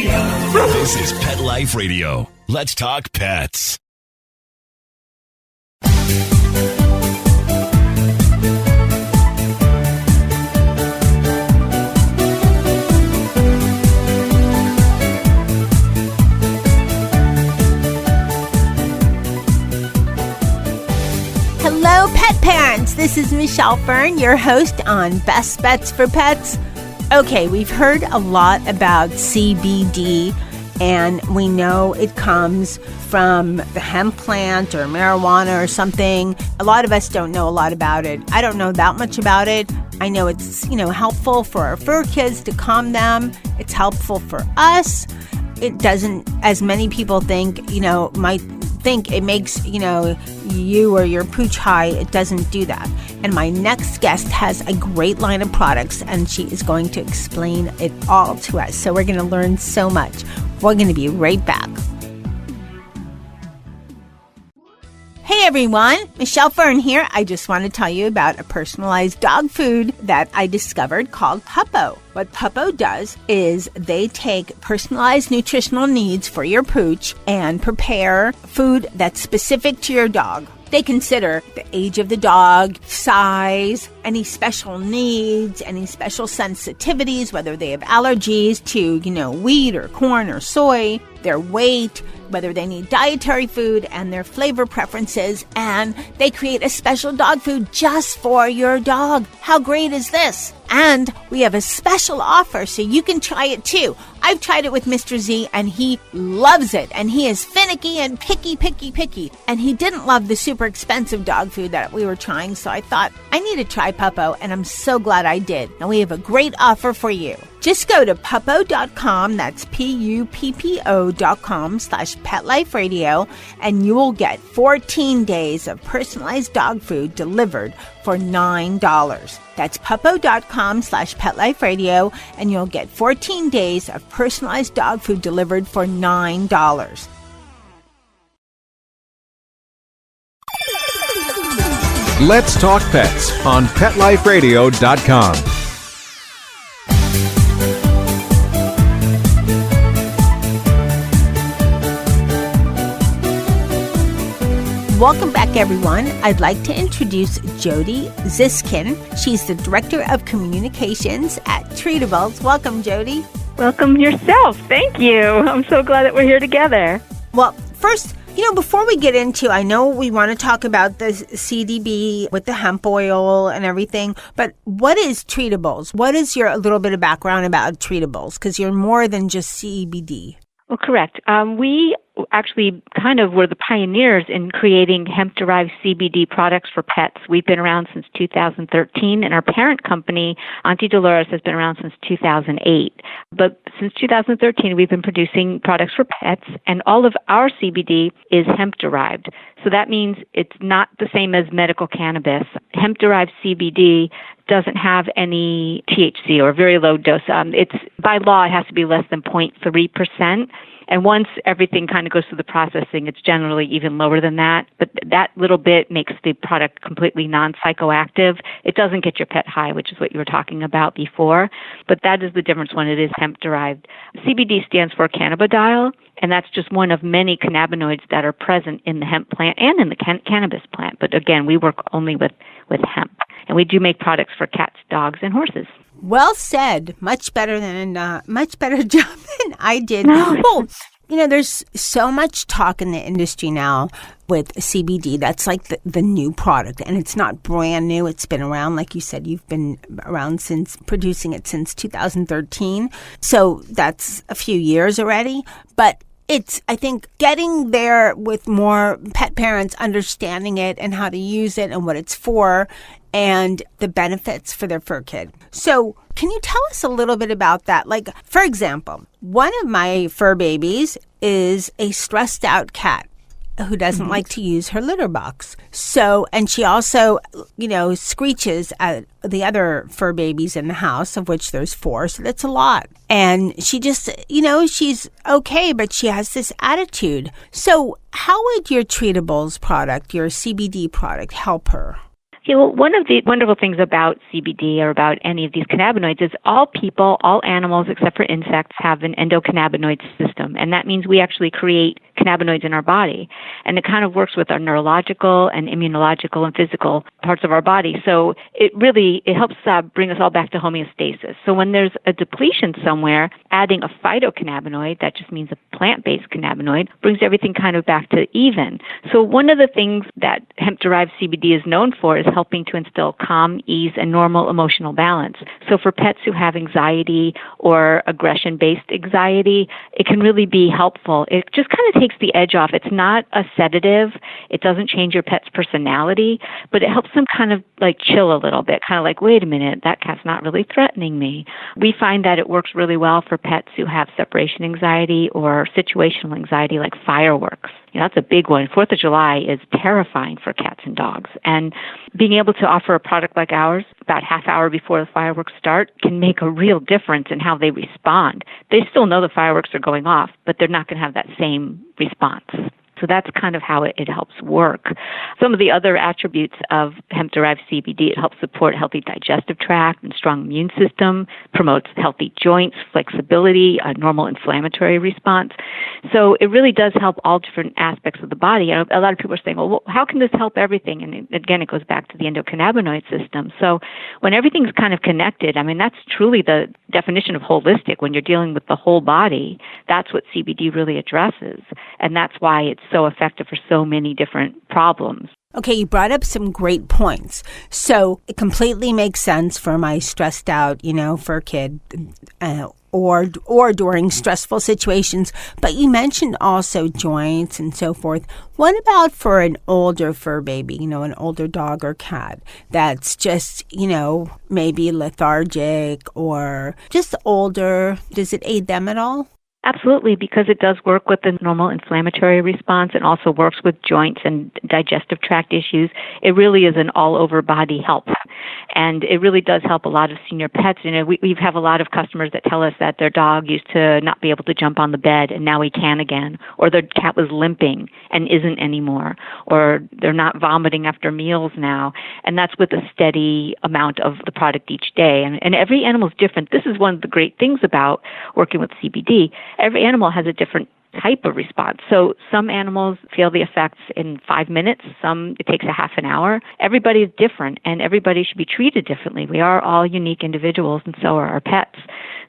This is Pet Life Radio. Let's talk pets. Hello, pet parents. This is Michelle Fern, your host on Best Bets for Pets. Okay, we've heard a lot about CBD, and we know it comes from the hemp plant or marijuana or something. A lot of us don't know a lot about it. I don't know that much about it. I know it's, helpful for our fur kids to calm them. It's helpful for us. It doesn't, as many people think, might think it makes, you or your pooch high. It doesn't do that. And my next guest has a great line of products, and she is going to explain it all to us. So we're going to learn so much. We're going to be right back. Hey everyone, Michelle Fern here. I just want to tell you about a personalized dog food that I discovered called Puppo. What Puppo does is they take personalized nutritional needs for your pooch and prepare food that's specific to your dog. They consider the age of the dog, size, any special needs, any special sensitivities, whether they have allergies to, wheat or corn or soy, their weight, whether they need dietary food, and their flavor preferences. And they create a special dog food just for your dog. How great is this? And we have a special offer so you can try it too. I've tried it with Mr. Z and he loves it. And he is finicky and picky. And he didn't love the super expensive dog food that we were trying. So I thought, I need to try Puppo, and I'm so glad I did. And we have a great offer for you. Just go to puppo.com, that's PUPPO.com/PetLifeRadio, and you will get 14 days of personalized dog food delivered for $9. That's puppo.com/PetLifeRadio, and you'll get 14 days of personalized dog food delivered for $9. Let's Talk Pets on PetLifeRadio.com. Welcome back, everyone. I'd like to introduce Jodi Ziskin. She's the Director of Communications at Treatibles. Welcome, Jodi. Welcome yourself. Thank you. I'm so glad that we're here together. Well, first, before we get into, I know we want to talk about the CBD with the hemp oil and everything, but what is Treatibles? What is a little bit of background about Treatibles? Because you're more than just CBD. Well, correct. We actually kind of were the pioneers in creating hemp-derived CBD products for pets. We've been around since 2013, and our parent company, Auntie Dolores, has been around since 2008. But since 2013, we've been producing products for pets, and all of our CBD is hemp-derived. So that means it's not the same as medical cannabis. Hemp-derived CBD doesn't have any THC or very low dose. It's by law, it has to be less than 0.3%. And once everything kind of goes through the processing, it's generally even lower than that. But that little bit makes the product completely non-psychoactive. It doesn't get your pet high, which is what you were talking about before. But that is the difference when it is hemp-derived. CBD stands for cannabidiol, and that's just one of many cannabinoids that are present in the hemp plant and in the cannabis plant. But again, we work only with hemp. And we do make products for cats, dogs, and horses. Well said. Much better job than I did. Oh, there's so much talk in the industry now with CBD. That's like the new product, and it's not brand new. It's been around, like you said, you've been around since producing it since 2013. So that's a few years already. But it's, I think, getting there with more pet parents understanding it and how to use it and what it's for and the benefits for their fur kid. So can you tell us a little bit about that? Like, for example, one of my fur babies is a stressed out cat who doesn't like to use her litter box. So, and she also, screeches at the other fur babies in the house, of which there's 4. So that's a lot. And she just, she's okay, but she has this attitude. So how would your Treatibles product, your CBD product, help her? Yeah, well, one of the wonderful things about CBD or about any of these cannabinoids is all people, all animals except for insects have an endocannabinoid system. And that means we actually create cannabinoids in our body. And it kind of works with our neurological and immunological and physical parts of our body. So it helps bring us all back to homeostasis. So when there's a depletion somewhere, adding a phytocannabinoid, that just means a plant-based cannabinoid, brings everything kind of back to even. So one of the things that hemp-derived CBD is known for is helping to instill calm, ease, and normal emotional balance. So for pets who have anxiety or aggression-based anxiety, it can really be helpful. It just kind of takes the edge off. It's not a sedative. It doesn't change your pet's personality, but it helps them kind of like chill a little bit, kind of like, wait a minute, that cat's not really threatening me. We find that it works really well for pets who have separation anxiety or situational anxiety like fireworks. That's a big one. 4th of July is terrifying for cats and dogs. And being able to offer a product like ours about half hour before the fireworks start can make a real difference in how they respond. They still know the fireworks are going off, but they're not going to have that same response. So that's kind of how it helps work. Some of the other attributes of hemp-derived CBD, it helps support healthy digestive tract and strong immune system, promotes healthy joints, flexibility, a normal inflammatory response. So it really does help all different aspects of the body. A lot of people are saying, well, how can this help everything? And again, it goes back to the endocannabinoid system. So when everything's kind of connected, that's truly the definition of holistic. When you're dealing with the whole body, that's what CBD really addresses. And that's why it's so effective for so many different problems. Okay, you brought up some great points. So it completely makes sense for my stressed out, for a kid or during stressful situations. But you mentioned also joints and so forth. What about for an older fur baby, an older dog or cat that's just, maybe lethargic or just older? Does it aid them at all? Absolutely, because it does work with the normal inflammatory response and also works with joints and digestive tract issues. It really is an all-over body help. And it really does help a lot of senior pets. We have a lot of customers that tell us that their dog used to not be able to jump on the bed and now he can again, or their cat was limping and isn't anymore, or they're not vomiting after meals now. And that's with a steady amount of the product each day. And every animal is different. This is one of the great things about working with CBD. Every animal has a different type of response. So some animals feel the effects in 5 minutes. Some, it takes a half an hour. Everybody is different, and everybody should be treated differently. We are all unique individuals, and so are our pets.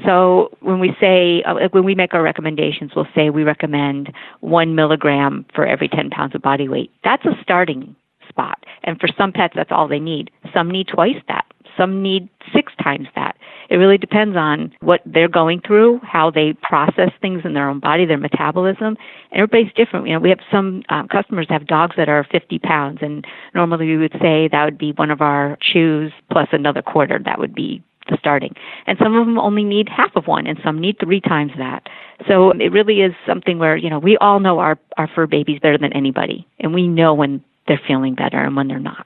So when we make our recommendations, we'll say we recommend 1 milligram for every 10 pounds of body weight. That's a starting spot. And for some pets, that's all they need. Some need twice that. Some need 6 times that. It really depends on what they're going through, how they process things in their own body, their metabolism. And everybody's different. We have some customers that have dogs that are 50 pounds, and normally we would say that would be one of our chews plus another quarter. That would be the starting. And some of them only need half of one, and some need 3 times that. So it really is something where, we all know our fur babies better than anybody, and we know when they're feeling better and when they're not.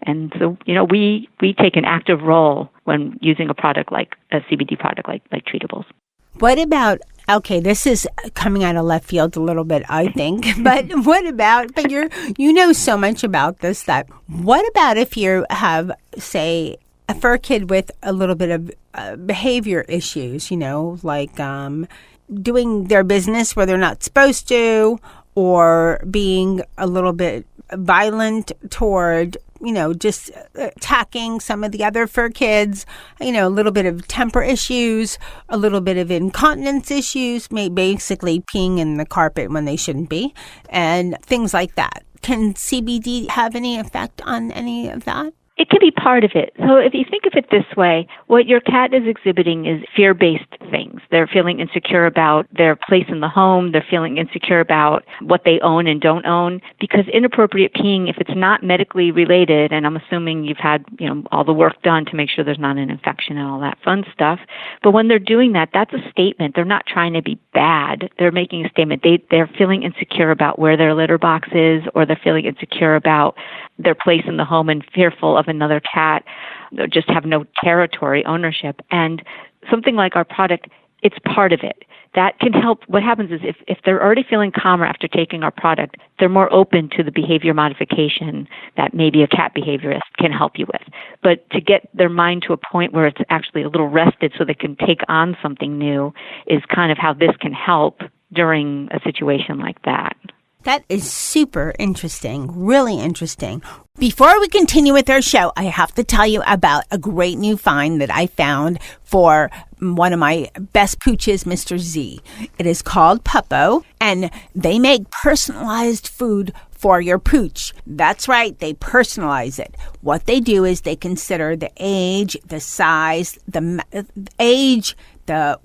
And so, we take an active role when using a product like a CBD product like Treatibles. What about, okay, this is coming out of left field a little bit, I think, but what about, but you know so much about this, what about if you have, say, a fur kid with a little bit of behavior issues, like doing their business where they're not supposed to, or being a little bit violent toward, just attacking some of the other fur kids, a little bit of temper issues, a little bit of incontinence issues, basically peeing in the carpet when they shouldn't be, and things like that. Can CBD have any effect on any of that? It can be part of it. So if you think of it this way, what your cat is exhibiting is fear-based things. They're feeling insecure about their place in the home. They're feeling insecure about what they own and don't own. Because inappropriate peeing, if it's not medically related, and I'm assuming you've had all the work done to make sure there's not an infection and all that fun stuff. But when they're doing that, that's a statement. They're not trying to be bad. They're making a statement. They're feeling insecure about where their litter box is, or they're feeling insecure about their place in the home and fearful of another cat, just have no territory ownership. And something like our product, it's part of it. that can help. What happens is if they're already feeling calmer after taking our product, they're more open to the behavior modification that maybe a cat behaviorist can help you with. But to get their mind to a point where it's actually a little rested so they can take on something new is kind of how this can help during a situation like that. That is super interesting, really interesting. Before we continue with our show, I have to tell you about a great new find that I found for one of my best pooches, Mr. Z. It is called Puppo, and they make personalized food for your pooch. That's right, they personalize it. What they do is they consider the age, the size, the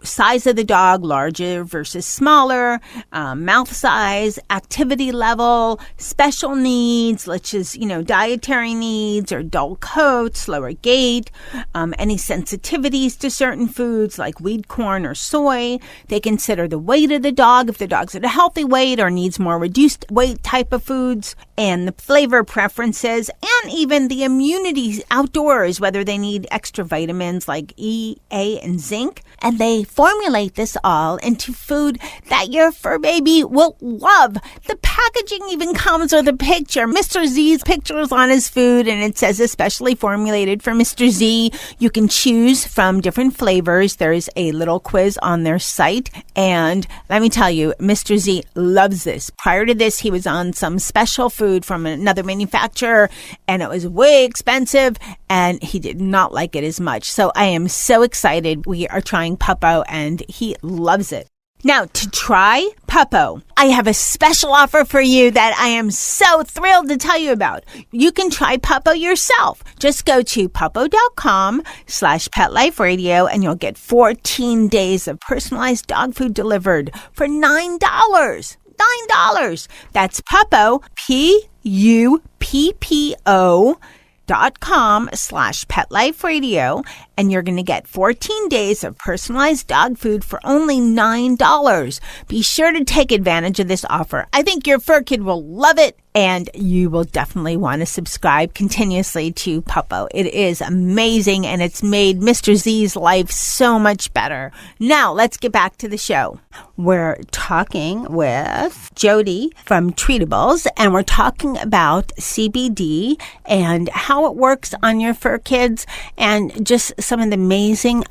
size of the dog, larger versus smaller, mouth size, activity level, special needs, such as, dietary needs or dull coat, slower gait, any sensitivities to certain foods like wheat, corn, or soy. They consider the weight of the dog, if the dog's at a healthy weight or needs more reduced weight type of foods, and the flavor preferences, and even the immunity outdoors, whether they need extra vitamins like E, A, and zinc. And they formulate this all into food that your fur baby will love. The packaging even comes with a picture. Mr. Z's picture is on his food, and it says especially formulated for Mr. Z. You can choose from different flavors. There's a little quiz on their site. And let me tell you, Mr. Z loves this. Prior to this, he was on some special food from another manufacturer, and it was way expensive, and he did not like it as much. So I am so excited. We are trying Puppo, and he loves it. Now, to try Puppo, I have a special offer for you that I am so thrilled to tell you about. You can try Puppo yourself. Just go to puppo.com/PetLifeRadio, and you'll get 14 days of personalized dog food delivered for $9. $9. That's Puppo, PUPPO.com/PetLifeRadio, and you're going to get 14 days of personalized dog food for only $9. Be sure to take advantage of this offer. I think your fur kid will love it, and you will definitely want to subscribe continuously to Puppo. It is amazing, and it's made Mr. Z's life so much better. Now, let's get back to the show. We're talking with Jodi from Treatibles, and we're talking about CBD and how it works on your fur kids, and just some of the amazing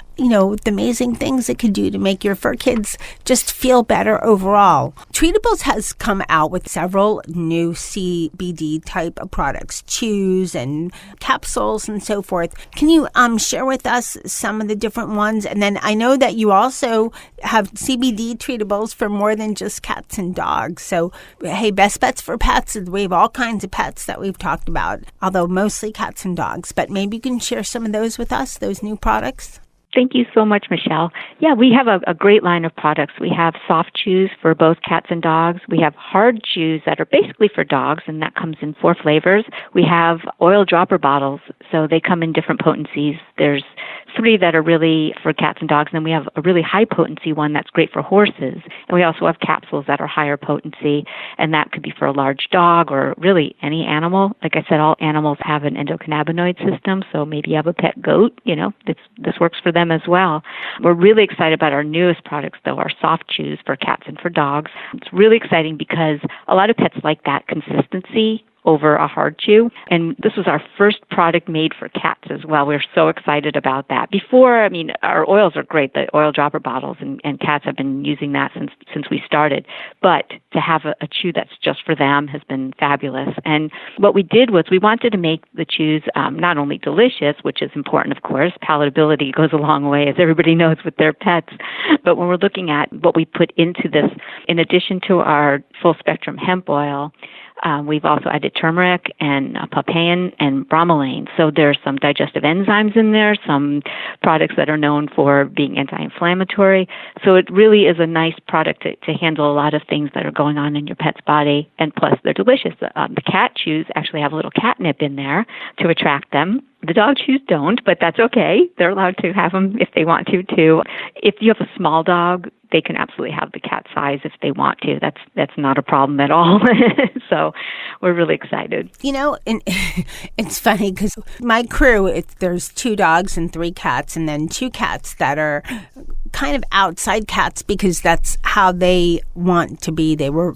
things it could do to make your fur kids just feel better overall. Treatibles has come out with several new CBD type of products, chews and capsules and so forth. Can you share with us some of the different ones? And then I know that you also have CBD treatables for more than just cats and dogs. So, hey, best bets for pets. We have all kinds of pets that we've talked about, although mostly cats and dogs. But maybe you can share some of those with us, those new products. Thank you so much, Michelle. Yeah, we have a great line of products. We have soft chews for both cats and dogs. We have hard chews that are basically for dogs, and that comes in 4 flavors. We have oil dropper bottles, so they come in different potencies. There's 3 that are really for cats and dogs, and then we have a really high potency one that's great for horses. And we also have capsules that are higher potency, and that could be for a large dog or really any animal. Like I said, all animals have an endocannabinoid system, so maybe you have a pet goat, this works for them as well. We're really excited about our newest products, though, our soft chews for cats and for dogs. It's really exciting because a lot of pets like that consistency over a hard chew. And this was our first product made for cats as well. We're so excited about that. Before, our oils are great, the oil dropper bottles, and cats have been using that since we started. But to have a chew that's just for them has been fabulous. And what we did was we wanted to make the chews not only delicious, which is important, of course. Palatability goes a long way, as everybody knows, with their pets. But when we're looking at what we put into this, in addition to our full-spectrum hemp oil, we've also added turmeric and papain and bromelain. So there's some digestive enzymes in there, some products that are known for being anti-inflammatory. So it really is a nice product to handle a lot of things that are going on in your pet's body, and plus they're delicious. The cat chews actually have a little catnip in there to attract them. The dog chews don't, but that's okay. They're allowed to have them if they want to, too. If you have a small dog, they can absolutely have the cat size if they want to. That's not a problem at all. So we're really excited. And it's funny because my crew, there's 2 dogs and 3 cats, and then 2 cats that are kind of outside cats because that's how they want to be. They were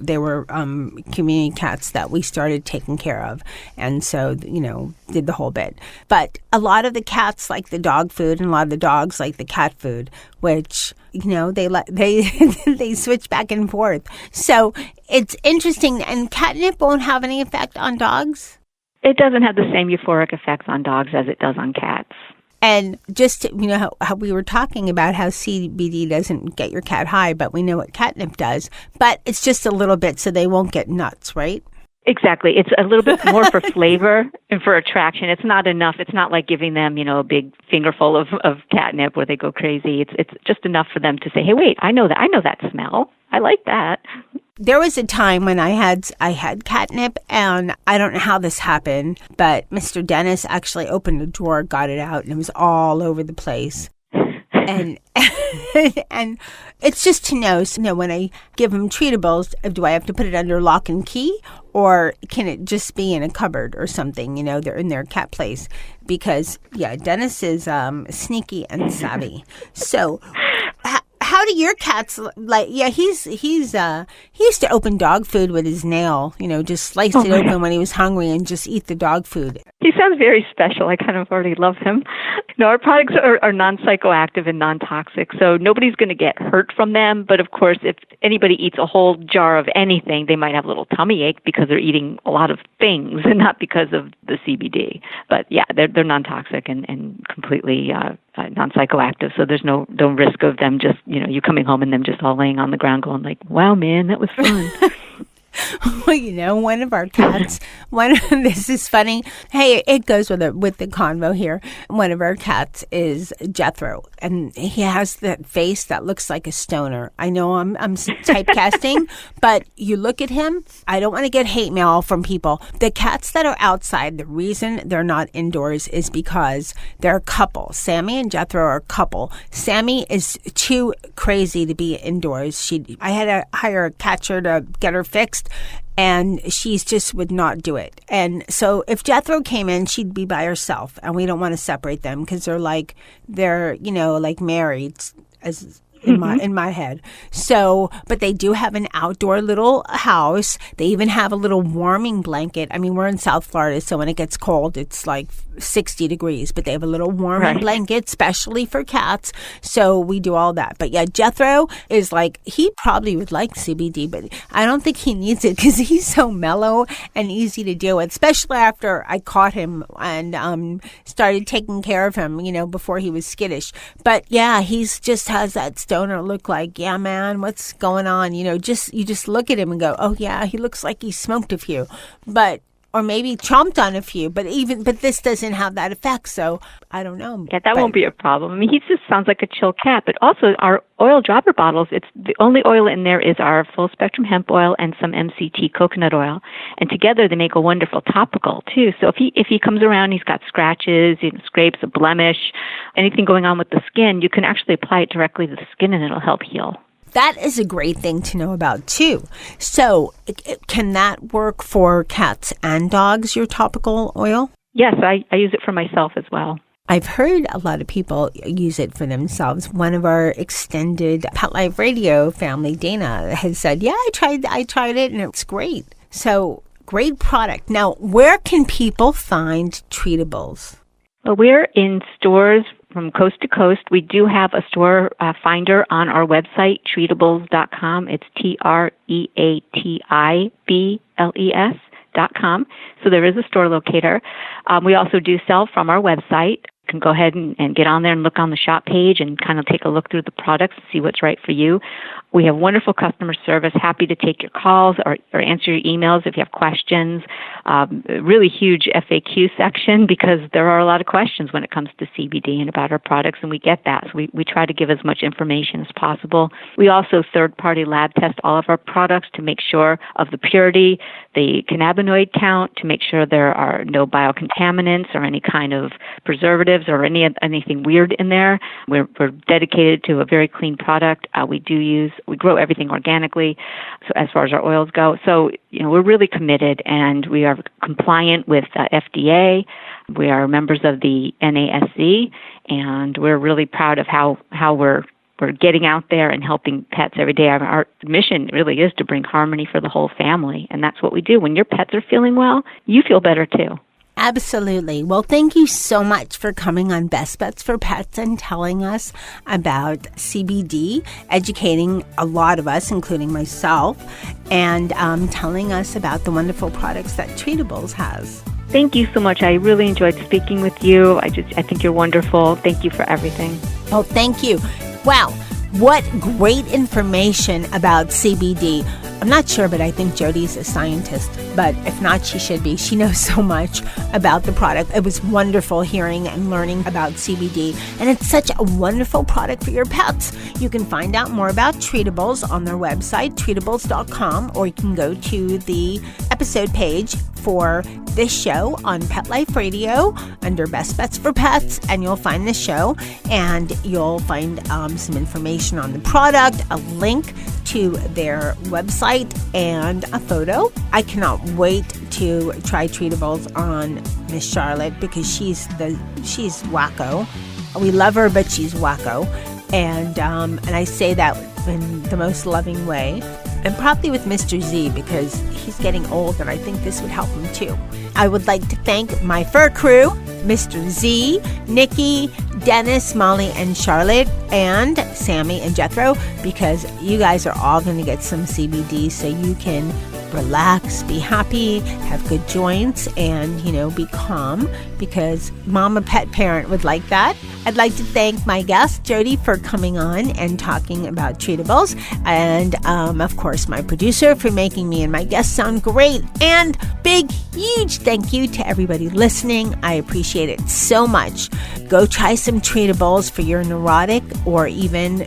community cats that we started taking care of, and so did the whole bit. But a lot of the cats like the dog food, and a lot of the dogs like the cat food, which they switch back and forth. So it's interesting. And catnip won't have any effect on dogs? It doesn't have the same euphoric effects on dogs as it does on cats. And just, how we were talking about how CBD doesn't get your cat high, but we know what catnip does. But it's just a little bit so they won't get nuts, right? Exactly. It's a little bit more for flavor and for attraction. It's not enough. It's not like giving them, a big fingerful of catnip where they go crazy. It's just enough for them to say, hey, wait, I know that smell. I like that. There was a time when I had catnip, and I don't know how this happened, but Mr. Dennis actually opened a drawer, got it out, and it was all over the place. And and it's just to know, when I give him treatables, do I have to put it under lock and key, or can it just be in a cupboard or something? They're in their cat place because Dennis is sneaky and savvy. So. How do your cats like? Yeah, he used to open dog food with his nail. Just slice it open when he was hungry and just eat the dog food. He sounds very special. I kind of already love him. No, our products are non-psychoactive and non-toxic, so nobody's going to get hurt from them. But of course, if anybody eats a whole jar of anything, they might have a little tummy ache because they're eating a lot of things and not because of the CBD. But yeah, they're non-toxic and completely non-psychoactive, so there's no risk of them just, you coming home and them just all laying on the ground going like, wow, man, that was fun. Well, one of our cats, this is funny. Hey, it goes with the convo here. One of our cats is Jethro, and he has that face that looks like a stoner. I know I'm typecasting, but you look at him, I don't want to get hate mail from people. The cats that are outside, the reason they're not indoors is because they're a couple. Sammy and Jethro are a couple. Sammy is too crazy to be indoors. I had to hire a catcher to get her fixed, and she's just would not do it. And so if Jethro came in, she'd be by herself, and we don't want to separate them because they're like married as in my head. So, but they do have an outdoor little house. They even have a little warming blanket. I mean, we're in South Florida, so when it gets cold, it's like 60 degrees, but they have a little warming blanket specially for cats. So we do all that. But yeah, Jethro is like, he probably would like CBD, but I don't think he needs it because he's so mellow and easy to deal with, especially after I caught him and started taking care of him, before he was skittish. But yeah, he's just has that stoner look like, yeah, man, what's going on? You just look at him and go, oh yeah, he looks like he smoked a few, or maybe chomped on a few, but this doesn't have that effect, so I don't know. Yeah, that won't be a problem. I mean, he just sounds like a chill cat, but also our oil dropper bottles, it's the only oil in there is our full spectrum hemp oil and some MCT coconut oil, and together they make a wonderful topical too. So if he comes around, he's got scratches, scrapes, a blemish, anything going on with the skin, you can actually apply it directly to the skin and it'll help heal. That is a great thing to know about, too. So can that work for cats and dogs, your topical oil? Yes, I use it for myself as well. I've heard a lot of people use it for themselves. One of our extended Pet Life Radio family, Dana, has said, yeah, I tried it, and it's great. So, great product. Now, where can people find Treatibles? Well, we're in stores from coast to coast. We do have a store finder on our website, treatibles.com. It's treatibles.com. So there is a store locator. We also do sell from our website. You can go ahead and get on there and look on the shop page and kind of take a look through the products and see what's right for you. We have wonderful customer service, happy to take your calls or answer your emails if you have questions. Really huge FAQ section because there are a lot of questions when it comes to CBD and about our products, and we get that. So we try to give as much information as possible. We also third-party lab test all of our products to make sure of the purity, the cannabinoid count, to make sure there are no biocontaminants or any kind of preservatives or anything weird in there. We're dedicated to a very clean product. We grow everything organically, so as far as our oils go. So, we're really committed, and we are compliant with FDA. We are members of the NASC, and we're really proud of how we're getting out there and helping pets every day. Our mission really is to bring harmony for the whole family, and that's what we do. When your pets are feeling well, you feel better too. Absolutely. Well, thank you so much for coming on Best Bets for Pets and telling us about CBD, educating a lot of us, including myself, and telling us about the wonderful products that Treatibles has. Thank you so much. I really enjoyed speaking with you. I think you're wonderful. Thank you for everything. Oh, thank you. Wow. What great information about CBD. I'm not sure, but I think Jodi's a scientist. But if not, she should be. She knows so much about the product. It was wonderful hearing and learning about CBD. And it's such a wonderful product for your pets. You can find out more about Treatibles on their website, treatibles.com, or you can go to the episode page for this show on Pet Life Radio under Best Bets for Pets, and you'll find this show, and you'll find some information on the product, a link to their website, and a photo. I cannot wait to try Treatibles on Miss Charlotte because she's wacko. We love her, but she's wacko, and I say that in the most loving way. And probably with Mr. Z because he's getting old and I think this would help him too. I would like to thank my fur crew, Mr. Z, Nikki, Dennis, Molly, and Charlotte, and Sammy and Jethro, because you guys are all going to get some CBD so you can relax, be happy, have good joints, and, be calm, because Mama Pet Parent would like that. I'd like to thank my guest, Jodi, for coming on and talking about Treatibles, and, of course, my producer for making me and my guests sound great, and big, huge thank you to everybody listening. I appreciate it so much. Go try some Treatibles for your neurotic or even,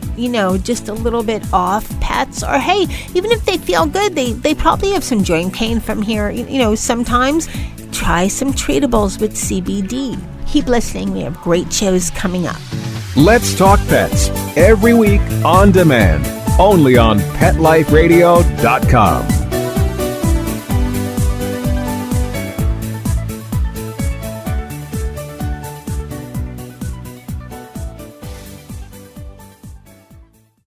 just a little bit off pets, or hey, even if they feel good, they probably have some joint pain from here, sometimes. Try some Treatibles with CBD. Keep listening. We have great shows coming up. Let's Talk Pets, every week on demand, only on PetLifeRadio.com.